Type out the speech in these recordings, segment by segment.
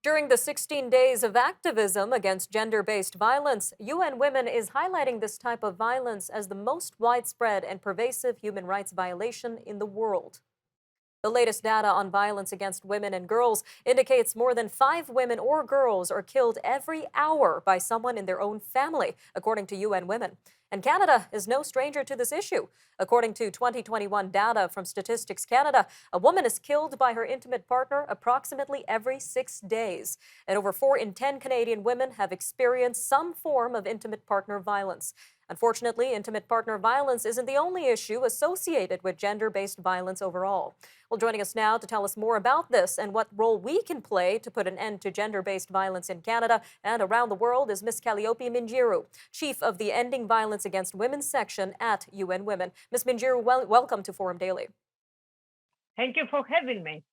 During the 16 days of activism against gender-based violence, UN Women is highlighting this type of violence as the most widespread and pervasive human rights violation in the world. The latest data on violence against women and girls indicates more than 5 women or girls are killed every hour by someone in their own family, according to UN Women. And Canada is no stranger to this issue. According to 2021 data from Statistics Canada, a woman is killed by her intimate partner approximately every 6 days. And over 4 in 10 Canadian women have experienced some form of intimate partner violence. Unfortunately, intimate partner violence isn't the only issue associated with gender-based violence overall. Well, joining us now to tell us more about this and what role we can play to put an end to gender-based violence in Canada and around the world is Ms. Kalliopi Mingeiro, Chief of the Ending Violence Against Women section at UN Women. Ms. Mingeiro, welcome to Forum Daily. Thank you for having me.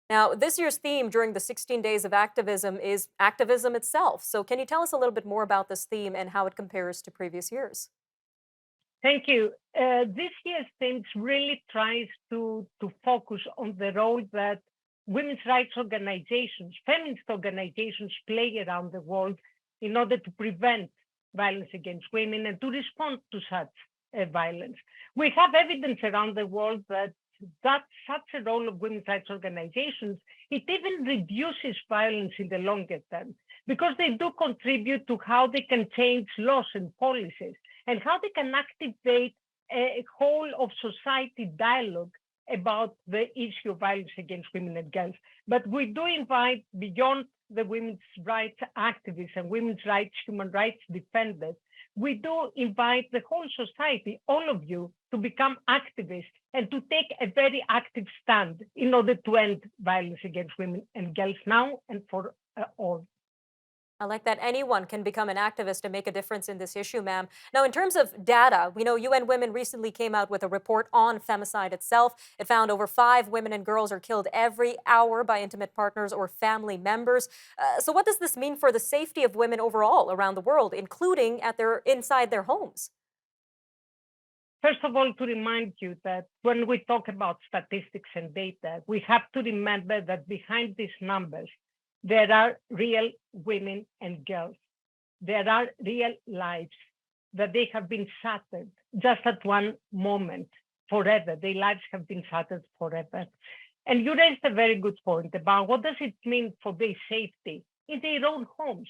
Now, this year's theme during the 16 days of activism is activism itself. So can you tell us a little bit more about this theme and how it compares to previous years? Thank you. This year's theme really tries to focus on the role that women's rights organizations, feminist organizations play around the world in order to prevent violence against women and to respond to such violence. We have evidence around the world that such a role of women's rights organizations, it even reduces violence in the longer term because they do contribute to how they can change laws and policies and how they can activate a whole of society dialogue about the issue of violence against women and girls. But we do invite beyond the women's rights activists and women's rights, human rights defenders, we do invite the whole society, all of you, to become activists and to take a very active stand in order to end violence against women and girls now and for all. I like that anyone can become an activist and make a difference in this issue, ma'am. Now, in terms of data, we know UN Women recently came out with a report on femicide itself. It found over 5 women and girls are killed every hour by intimate partners or family members. So what does this mean for the safety of women overall around the world, including inside their homes? First of all, to remind you that when we talk about statistics and data, we have to remember that behind these numbers, there are real women and girls. There are real lives that they have been shattered just at one moment, forever. Their lives have been shattered forever. And you raised a very good point about what does it mean for their safety in their own homes,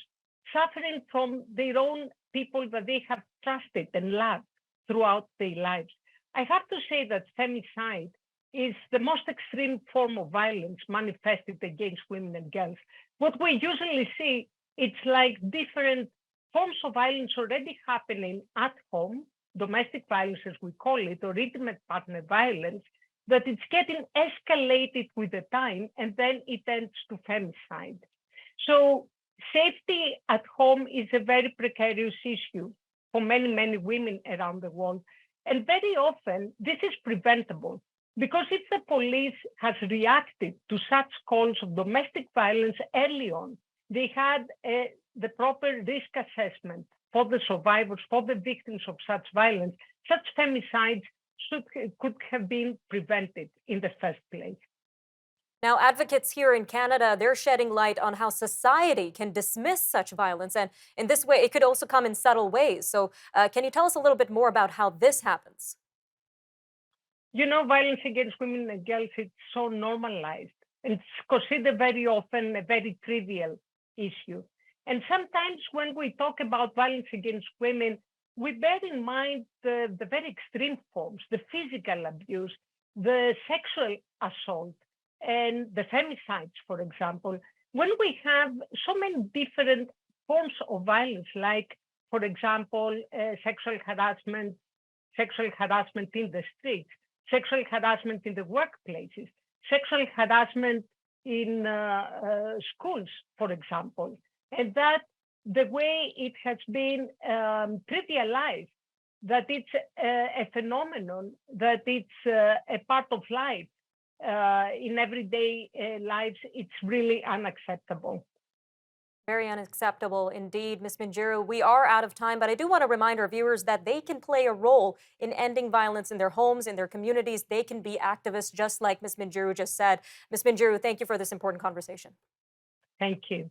suffering from their own people that they have trusted and loved throughout their lives. I have to say that femicide is the most extreme form of violence manifested against women and girls. What we usually see, it's like different forms of violence already happening at home, domestic violence as we call it, or intimate partner violence, that it's getting escalated with the time and then it ends to femicide. So safety at home is a very precarious issue for many, many women around the world. And very often this is preventable. Because if the police has reacted to such calls of domestic violence early on, they had the proper risk assessment for the survivors, for the victims of such violence, such femicides could have been prevented in the first place. Now, advocates here in Canada, they're shedding light on how society can dismiss such violence. And in this way, it could also come in subtle ways. So can you tell us a little bit more about how this happens? Violence against women and girls is so normalized. It's considered very often a very trivial issue. And sometimes when we talk about violence against women, we bear in mind the very extreme forms, the physical abuse, the sexual assault, and the femicides, for example. When we have so many different forms of violence, like, for example, sexual harassment in the streets, sexual harassment in the workplaces, sexual harassment in schools, for example, and that the way it has been trivialized, that it's a phenomenon, that it's a part of life in everyday lives, it's really unacceptable. Very unacceptable indeed, Ms. Mingeiro. We are out of time, but I do want to remind our viewers that they can play a role in ending violence in their homes, in their communities. They can be activists, just like Ms. Mingeiro just said. Ms. Mingeiro, thank you for this important conversation. Thank you.